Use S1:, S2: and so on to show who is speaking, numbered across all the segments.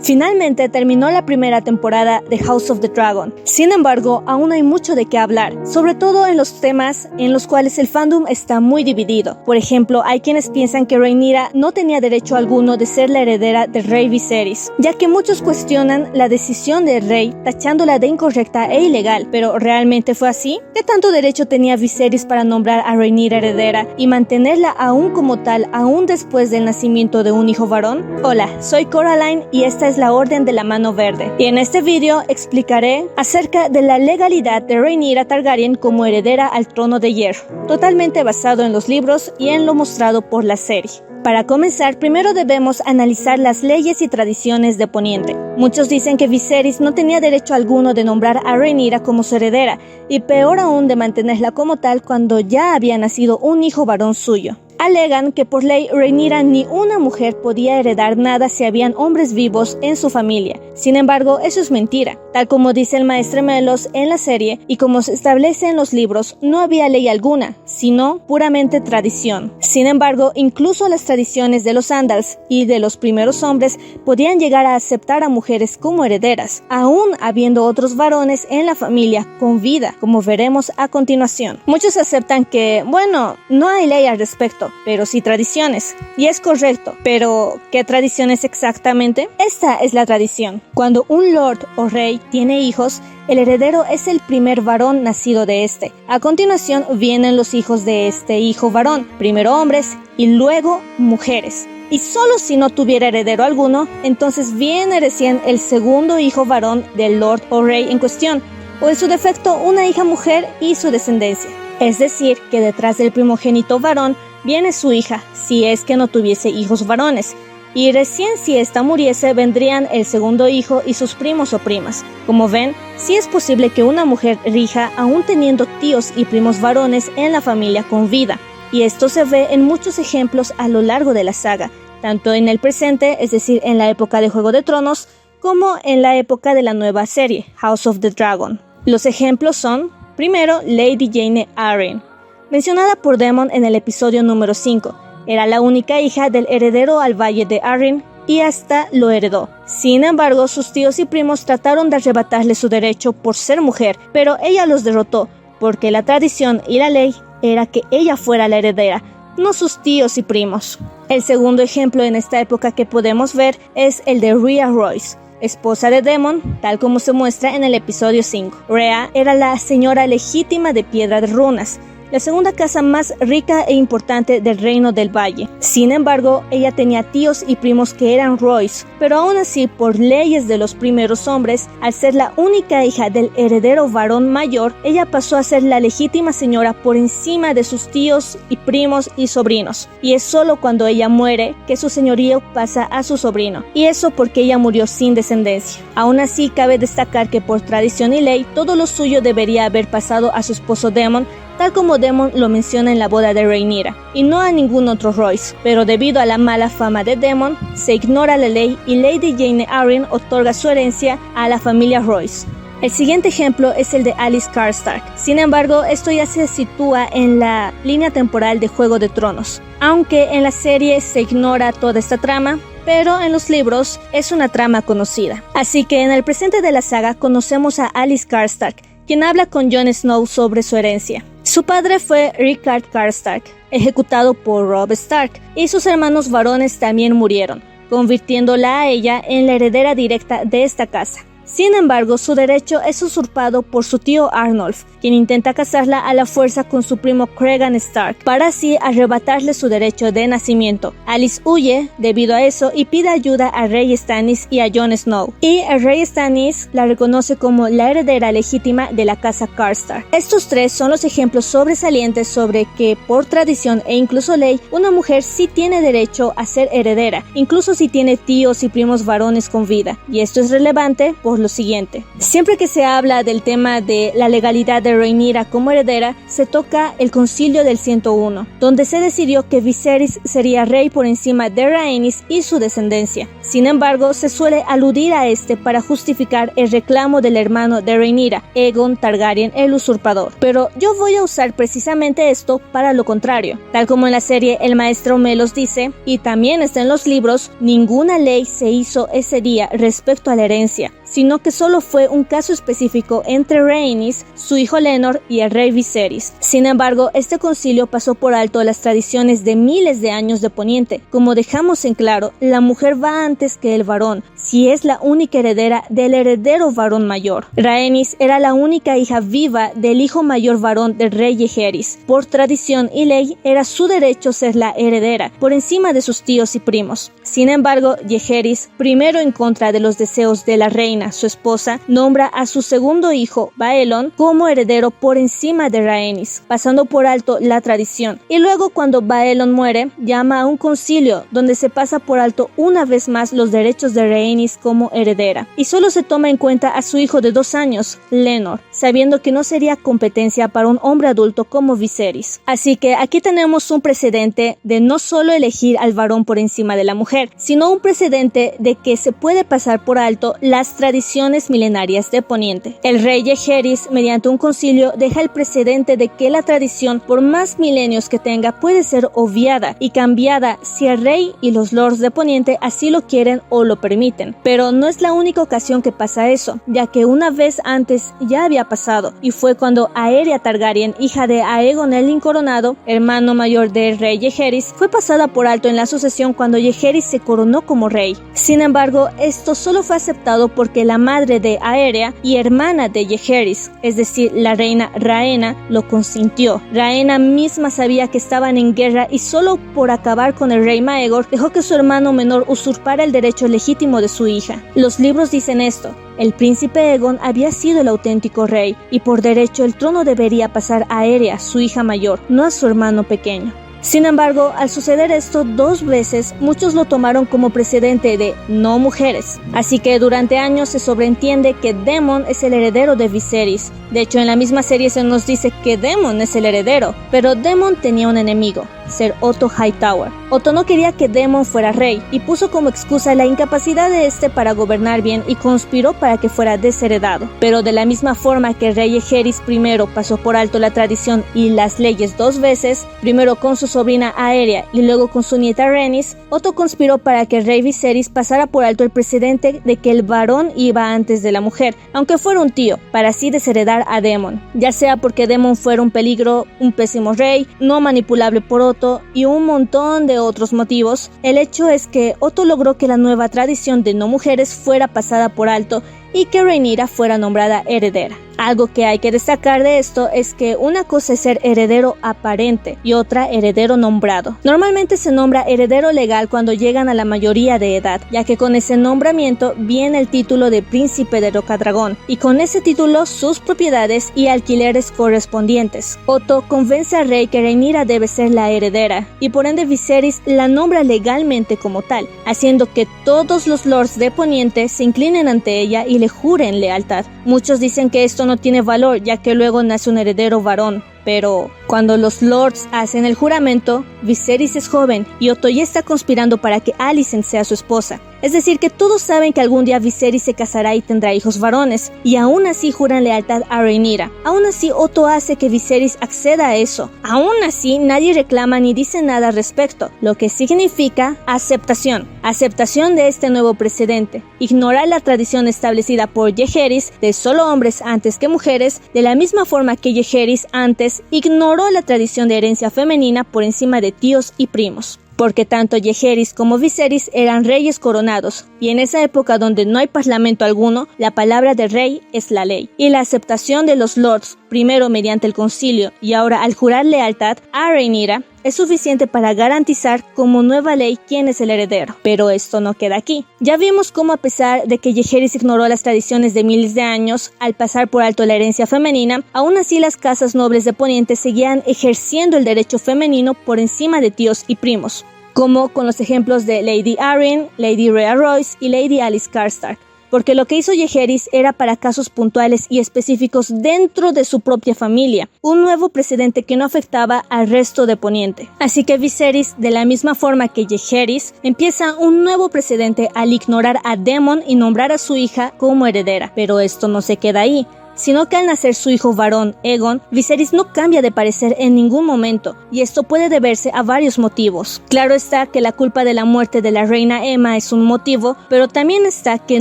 S1: Finalmente terminó la primera temporada de House of the Dragon. Sin embargo, aún hay mucho de qué hablar, sobre todo en los temas en los cuales el fandom está muy dividido. Por ejemplo, hay quienes piensan que Rhaenyra no tenía derecho alguno de ser la heredera del rey Viserys, ya que muchos cuestionan la decisión del rey, tachándola de incorrecta e ilegal. ¿Pero realmente fue así? ¿Qué tanto derecho tenía Viserys para nombrar a Rhaenyra heredera y mantenerla aún como tal, aún después del nacimiento de un hijo varón? Hola, soy Coraline y esta es la Orden de la Mano Verde, y en este video explicaré acerca de la legalidad de Rhaenyra Targaryen como heredera al trono de hierro, totalmente basado en los libros y en lo mostrado por la serie. Para comenzar, primero debemos analizar las leyes y tradiciones de Poniente. Muchos dicen que Viserys no tenía derecho alguno de nombrar a Rhaenyra como su heredera, y peor aún de mantenerla como tal cuando ya había nacido un hijo varón suyo. Alegan que por ley Rhaenyra ni una mujer podía heredar nada si habían hombres vivos en su familia. Sin embargo, eso es mentira. Tal como dice el maestre Melos en la serie y como se establece en los libros, no había ley alguna, sino puramente tradición. Sin embargo, incluso las tradiciones de los Andals y de los primeros hombres podían llegar a aceptar a mujeres como herederas, aún habiendo otros varones en la familia con vida, como veremos a continuación. Muchos aceptan que, bueno, no hay ley al respecto, pero sí tradiciones. Y es correcto, pero ¿qué tradiciones exactamente? Esta es la tradición. Cuando un lord o rey tiene hijos, el heredero es el primer varón nacido de este. A continuación vienen los hijos de este hijo varón, primero hombres y luego mujeres. Y solo si no tuviera heredero alguno, entonces viene recién el segundo hijo varón del lord o rey en cuestión, o en su defecto una hija mujer y su descendencia. Es decir, que detrás del primogénito varón viene su hija, si es que no tuviese hijos varones, y recién si ésta muriese vendrían el segundo hijo y sus primos o primas. Como ven, sí es posible que una mujer rija aún teniendo tíos y primos varones en la familia con vida, y esto se ve en muchos ejemplos a lo largo de la saga, tanto en el presente, es decir, en la época de Juego de Tronos, como en la época de la nueva serie, House of the Dragon. Los ejemplos son, primero, Lady Jane Arryn, mencionada por Daemon en el episodio número 5. Era la única hija del heredero al Valle de Arryn y hasta lo heredó. Sin embargo, sus tíos y primos trataron de arrebatarle su derecho por ser mujer, pero ella los derrotó, porque la tradición y la ley era que ella fuera la heredera, no sus tíos y primos. El segundo ejemplo en esta época que podemos ver es el de Rhea Royce, esposa de Daemon, tal como se muestra en el episodio 5. Rhea era la señora legítima de Piedra de Runas, la segunda casa más rica e importante del Reino del Valle. Sin embargo, ella tenía tíos y primos que eran Royce, pero aún así, por leyes de los primeros hombres, al ser la única hija del heredero varón mayor, ella pasó a ser la legítima señora por encima de sus tíos y primos y sobrinos. Y es solo cuando ella muere que su señorío pasa a su sobrino, y eso porque ella murió sin descendencia. Aún así, cabe destacar que por tradición y ley, todo lo suyo debería haber pasado a su esposo Daemon, tal como Daemon lo menciona en la boda de Rhaenyra, y no a ningún otro Royce, pero debido a la mala fama de Daemon, se ignora la ley y Lady Jane Arryn otorga su herencia a la familia Royce. El siguiente ejemplo es el de Alyce Karstark. Sin embargo, esto ya se sitúa en la línea temporal de Juego de Tronos, aunque en la serie se ignora toda esta trama, pero en los libros es una trama conocida. Así que en el presente de la saga conocemos a Alyce Karstark, quien habla con Jon Snow sobre su herencia. Su padre fue Rickard Karstark, ejecutado por Robb Stark, y sus hermanos varones también murieron, convirtiéndola a ella en la heredera directa de esta casa. Sin embargo, su derecho es usurpado por su tío Arnulf, quien intenta casarla a la fuerza con su primo Cregan Stark, para así arrebatarle su derecho de nacimiento. Alyce huye debido a eso y pide ayuda a Rey Stannis y a Jon Snow, y el Rey Stannis la reconoce como la heredera legítima de la casa Karstark. Estos tres son los ejemplos sobresalientes sobre que, por tradición e incluso ley, una mujer sí tiene derecho a ser heredera, incluso si tiene tíos y primos varones con vida, y esto es relevante por por lo siguiente. Siempre que se habla del tema de la legalidad de Rhaenyra como heredera, se toca el Concilio del 101, donde se decidió que Viserys sería rey por encima de Rhaenys y su descendencia. Sin embargo, se suele aludir a este para justificar el reclamo del hermano de Rhaenyra, Aegon Targaryen el usurpador. Pero yo voy a usar precisamente esto para lo contrario. Tal como en la serie el maestro Melos dice, y también está en los libros, ninguna ley se hizo ese día respecto a la herencia, sino que solo fue un caso específico entre Rhaenys, su hijo Laenor y el rey Viserys. Sin embargo, este concilio pasó por alto las tradiciones de miles de años de Poniente. Como dejamos en claro, la mujer va antes que el varón, si es la única heredera del heredero varón mayor. Rhaenys era la única hija viva del hijo mayor varón del rey Jaehaerys. Por tradición y ley, era su derecho ser la heredera, por encima de sus tíos y primos. Sin embargo, Jaehaerys, primero en contra de los deseos de la reina, su esposa, nombra a su segundo hijo, Baelon, como heredero por encima de Rhaenys, pasando por alto la tradición. Y luego, cuando Baelon muere, llama a un concilio donde se pasa por alto una vez más los derechos de Rhaenys como heredera. Y solo se toma en cuenta a su hijo de 2 años, Laenor, sabiendo que no sería competencia para un hombre adulto como Viserys. Así que aquí tenemos un precedente de no solo elegir al varón por encima de la mujer, sino un precedente de que se puede pasar por alto las tradiciones milenarias de Poniente. El rey Jaehaerys, mediante un concilio, deja el precedente de que la tradición, por más milenios que tenga, puede ser obviada y cambiada si el rey y los lords de Poniente así lo quieren o lo permiten. Pero no es la única ocasión que pasa eso, ya que una vez antes ya había pasado, y fue cuando Aeria Targaryen, hija de Aegon el Incoronado, hermano mayor del rey Jaehaerys, fue pasada por alto en la sucesión cuando Jaehaerys se coronó como rey. Sin embargo, esto solo fue aceptado porque la madre de Aeria y hermana de Jaehaerys, es decir, la reina Rhaena, lo consintió. Rhaena misma sabía que estaban en guerra y solo por acabar con el rey Maegor dejó que su hermano menor usurpara el derecho legítimo de su hija. Los libros dicen esto: el príncipe Aegon había sido el auténtico rey y por derecho el trono debería pasar a Aeria, su hija mayor, no a su hermano pequeño. Sin embargo, al suceder esto 2 veces, muchos lo tomaron como precedente de no mujeres. Así que durante años se sobreentiende que Daemon es el heredero de Viserys. De hecho, en la misma serie se nos dice que Daemon es el heredero, pero Daemon tenía un enemigo, Ser Otto Hightower. Otto no quería que Daemon fuera rey y puso como excusa la incapacidad de este para gobernar bien y conspiró para que fuera desheredado. Pero de la misma forma que el rey Jaehaerys primero pasó por alto la tradición y las leyes 2 veces, primero con su sobrina Aeria y luego con su nieta Rhaenys, Otto conspiró para que el rey Viserys pasara por alto el precedente de que el varón iba antes de la mujer, aunque fuera un tío, para así desheredar a Daemon, ya sea porque Daemon fuera un peligro, un pésimo rey, no manipulable por Otto y un montón de otros motivos. El hecho es que Otto logró que la nueva tradición de no mujeres fuera pasada por alto y que Rhaenyra fuera nombrada heredera. Algo que hay que destacar de esto es que una cosa es ser heredero aparente y otra heredero nombrado. Normalmente se nombra heredero legal cuando llegan a la mayoría de edad, ya que con ese nombramiento viene el título de príncipe de Rocadragón y con ese título sus propiedades y alquileres correspondientes. Otto convence al rey que Rhaenyra debe ser la heredera y por ende Viserys la nombra legalmente como tal, haciendo que todos los lords de Poniente se inclinen ante ella y le juren lealtad. Muchos dicen que esto no tiene valor, ya que luego nace un heredero varón, pero cuando los lords hacen el juramento, Viserys es joven y Otto ya está conspirando para que Alicent sea su esposa. Es decir, que todos saben que algún día Viserys se casará y tendrá hijos varones, y aún así juran lealtad a Rhaenyra. Aún así, Otto hace que Viserys acceda a eso. Aún así, nadie reclama ni dice nada al respecto, lo que significa aceptación. Aceptación de este nuevo precedente. Ignorar la tradición establecida por Jaehaerys de solo hombres antes que mujeres, de la misma forma que Jaehaerys antes ignoró la tradición de herencia femenina por encima de tíos y primos. Porque tanto Jaehaerys como Viserys eran reyes coronados, y en esa época donde no hay parlamento alguno, la palabra del rey es la ley. Y la aceptación de los lords, primero mediante el concilio y ahora al jurar lealtad a Rhaenyra, es suficiente para garantizar como nueva ley quién es el heredero. Pero esto no queda aquí. Ya vimos cómo a pesar de que Jaehaerys ignoró las tradiciones de miles de años al pasar por alto la herencia femenina, aún así las casas nobles de Poniente seguían ejerciendo el derecho femenino por encima de tíos y primos, como con los ejemplos de Lady Arryn, Lady Rhea Royce y Lady Alice Karstark. porque lo que hizo Jaehaerys era para casos puntuales y específicos dentro de su propia familia, un nuevo precedente que no afectaba al resto de Poniente. Así que Viserys, de la misma forma que Jaehaerys, empieza un nuevo precedente al ignorar a Daemon y nombrar a su hija como heredera, pero esto no se queda ahí, sino que al nacer su hijo varón, Aegon, Viserys no cambia de parecer en ningún momento, y esto puede deberse a varios motivos. Claro está que la culpa de la muerte de la reina Aemma es un motivo, pero también está que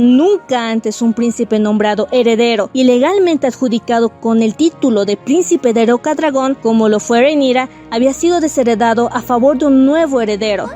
S1: nunca antes un príncipe nombrado heredero y legalmente adjudicado con el título de príncipe de Rocadragón, como lo fue Rhaenyra, había sido desheredado a favor de un nuevo heredero.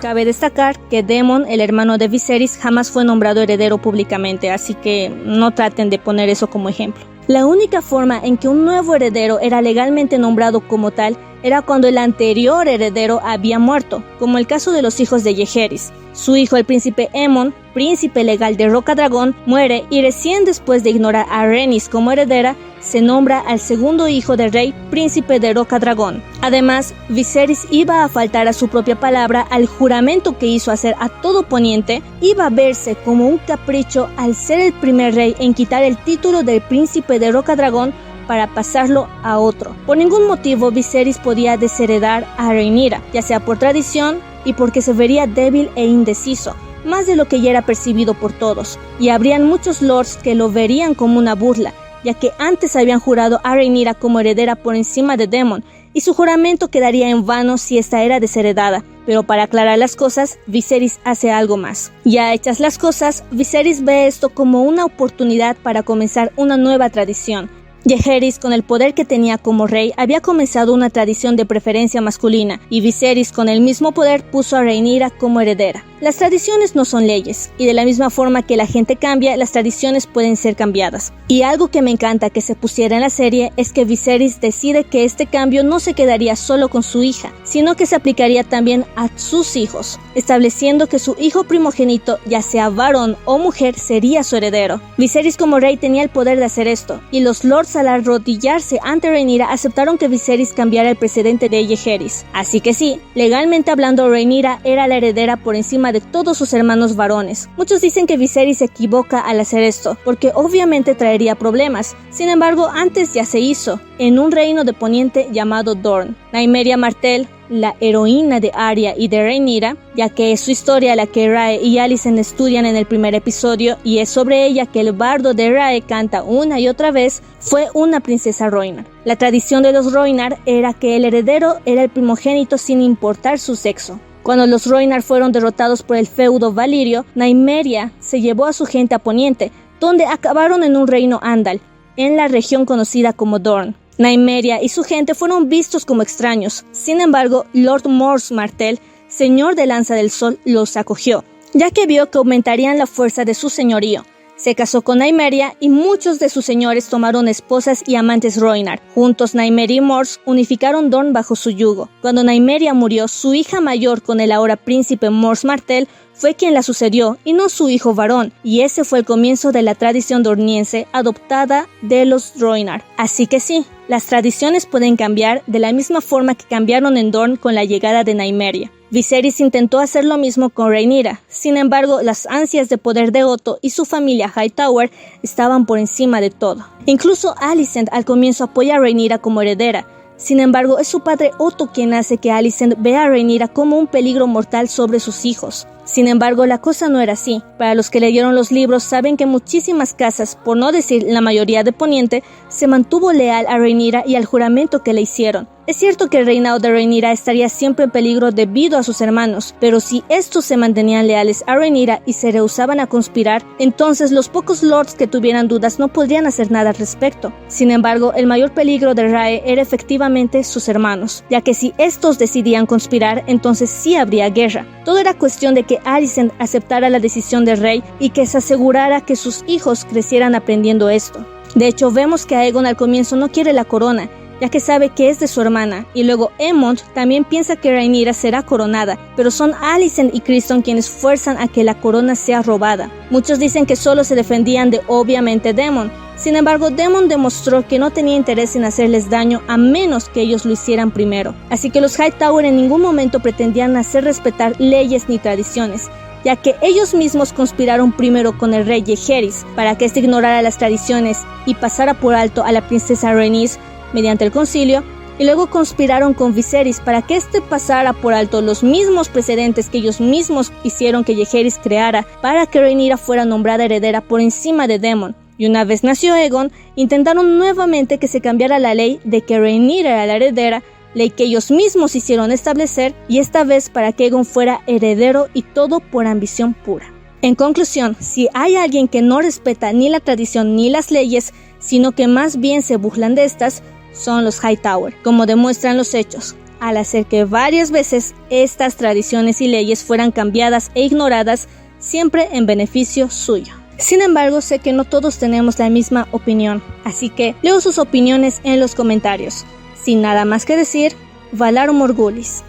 S1: Cabe destacar que Daemon, el hermano de Viserys, jamás fue nombrado heredero públicamente, así que no traten de poner eso como ejemplo. La única forma en que un nuevo heredero era legalmente nombrado como tal era cuando el anterior heredero había muerto, como el caso de los hijos de Jaehaerys. Su hijo, el príncipe Aemon, príncipe legal de Rocadragón, muere y recién después de ignorar a Rhaenys como heredera, se nombra al segundo hijo del rey, príncipe de Rocadragón. Además, Viserys iba a faltar a su propia palabra al juramento que hizo hacer a todo Poniente, iba a verse como un capricho al ser el primer rey en quitar el título del príncipe de Rocadragón para pasarlo a otro. Por ningún motivo Viserys podía desheredar a Rhaenyra, ya sea por tradición y porque se vería débil e indeciso, más de lo que ya era percibido por todos, y habrían muchos lords que lo verían como una burla, ya que antes habían jurado a Rhaenyra como heredera por encima de Daemon, y su juramento quedaría en vano si esta era desheredada. Pero para aclarar las cosas, Viserys hace algo más. Ya hechas las cosas, Viserys ve esto como una oportunidad para comenzar una nueva tradición. Jaehaerys, con el poder que tenía como rey, había comenzado una tradición de preferencia masculina, y Viserys, con el mismo poder, puso a Rhaenyra como heredera. Las tradiciones no son leyes, y de la misma forma que la gente cambia, las tradiciones pueden ser cambiadas. Y algo que me encanta que se pusiera en la serie es que Viserys decide que este cambio no se quedaría solo con su hija, sino que se aplicaría también a sus hijos, estableciendo que su hijo primogénito, ya sea varón o mujer, sería su heredero. Viserys como rey tenía el poder de hacer esto, y los lords al arrodillarse ante Rhaenyra aceptaron que Viserys cambiara el precedente de Jaehaerys. Así que sí, legalmente hablando, Rhaenyra era la heredera por encima de todos sus hermanos varones. Muchos dicen que Viserys se equivoca al hacer esto, porque obviamente traería problemas. Sin embargo, antes ya se hizo, en un reino de Poniente llamado Dorne. Nymeria Martell, la heroína de Arya y de Rhaenyra, ya que es su historia la que Rae y Alicent estudian en el primer episodio, y es sobre ella que el bardo de Rae canta una y otra vez, fue una princesa Rhoynar. La tradición de los Rhoynar era que el heredero era el primogénito sin importar su sexo. Cuando los Rhoynar fueron derrotados por el feudo Valyrio, Nymeria se llevó a su gente a Poniente, donde acabaron en un reino Andal, en la región conocida como Dorne. Nymeria y su gente fueron vistos como extraños. Sin embargo, Lord Mors Martell, señor de Lanza del Sol, los acogió, ya que vio que aumentarían la fuerza de su señorío. Se casó con Nymeria y muchos de sus señores tomaron esposas y amantes Rhoynar. Juntos, Nymeria y Mors unificaron Dorne bajo su yugo. Cuando Nymeria murió, su hija mayor con el ahora príncipe Mors Martell fue quien la sucedió y no su hijo varón, y ese fue el comienzo de la tradición dorniense adoptada de los Rhoynar. Así que sí, las tradiciones pueden cambiar de la misma forma que cambiaron en Dorne con la llegada de Nymeria. Viserys intentó hacer lo mismo con Rhaenyra, sin embargo, las ansias de poder de Otto y su familia Hightower estaban por encima de todo. Incluso Alicent al comienzo apoya a Rhaenyra como heredera. Sin embargo, es su padre Otto quien hace que Alicent vea a Rhaenyra como un peligro mortal sobre sus hijos. Sin embargo, la cosa no era así. Para los que leyeron los libros saben que muchísimas casas, por no decir la mayoría de Poniente, se mantuvo leal a Rhaenyra y al juramento que le hicieron. Es cierto que el reinado de Rhaenyra estaría siempre en peligro debido a sus hermanos, pero si estos se mantenían leales a Rhaenyra y se rehusaban a conspirar, entonces los pocos lords que tuvieran dudas no podrían hacer nada al respecto. Sin embargo, el mayor peligro de Rae era efectivamente sus hermanos, ya que si estos decidían conspirar, entonces sí habría guerra. Todo era cuestión de que Alicent aceptara la decisión del rey y que se asegurara que sus hijos crecieran aprendiendo esto. De hecho, vemos que Aegon al comienzo no quiere la corona, ya que sabe que es de su hermana, y luego Aemond también piensa que Rhaenyra será coronada, pero son Alicent y Criston quienes fuerzan a que la corona sea robada. Muchos dicen que solo se defendían de obviamente Daemon. Sin embargo, Daemon demostró que no tenía interés en hacerles daño a menos que ellos lo hicieran primero. Así que los Hightower en ningún momento pretendían hacer respetar leyes ni tradiciones. ya que ellos mismos conspiraron primero con el rey Jaehaerys para que éste ignorara las tradiciones y pasara por alto a la princesa Rhaenys mediante el concilio, y luego conspiraron con Viserys para que éste pasara por alto los mismos precedentes que ellos mismos hicieron que Jaehaerys creara para que Rhaenyra fuera nombrada heredera por encima de Daemon. Y una vez nació Aegon, intentaron nuevamente que se cambiara la ley de que Rhaenyra era la heredera, ley que ellos mismos hicieron establecer, y esta vez para que Aegon fuera heredero, y todo por ambición pura. En conclusión, si hay alguien que no respeta ni la tradición ni las leyes, sino que más bien se burlan de estas, son los Hightower, como demuestran los hechos, al hacer que varias veces estas tradiciones y leyes fueran cambiadas e ignoradas, siempre en beneficio suyo. Sin embargo, sé que no todos tenemos la misma opinión, así que leo sus opiniones en los comentarios. Sin nada más que decir, Valarum Morghulis.